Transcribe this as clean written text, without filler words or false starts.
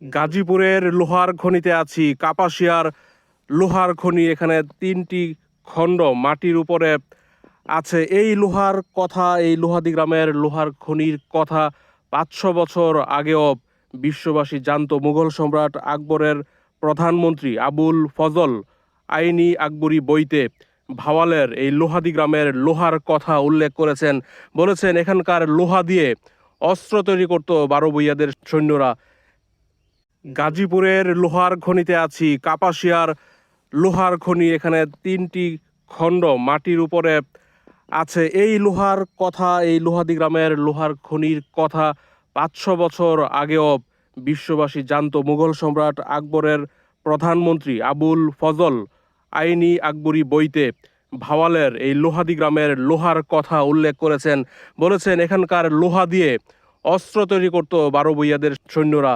গাজীপুরের লোহার খনিতে আছি। কাপাসিয়ার লোহার খনি, এখানে 3টি খণ্ড মাটির উপরে আছে। এই লোহার কথা, এই লোহাদি গ্রামের লোহার খনির কথা 500 বছর আগেও বিশ্ববাসী জানতো। মুঘল সম্রাট আকবরের প্রধানমন্ত্রী আবুল ফজল আইনি আকবরী বইতে ভাওয়ালের এই লোহাদি গ্রামের লোহার কথা উল্লেখ করেছেন। বলেছেন এখানকার লোহা দিয়ে অস্ত্র তৈরি করত 12 ভূঁইয়াদের সৈন্যরা। গাজীপুরের লোহার খনিতে আছি। কাপাসিয়ার লোহার খনি, এখানে 3টি খণ্ড মাটির উপরে আছে। এই লোহার কথা, এই লোহাদি গ্রামের লোহার খনির কথা 500 বছর আগেও বিশ্ববাসী জানতো। মুঘল সম্রাট আকবরের প্রধানমন্ত্রী আবুল ফজল আইনি আকবরী বইতে ভাওয়ালের এই লোহাদি গ্রামের লোহার কথা উল্লেখ করেছেন। বলেছেন এখানকার লোহা দিয়ে অস্ত্র তৈরি করত 12 ভূঁইয়াদের সৈন্যরা।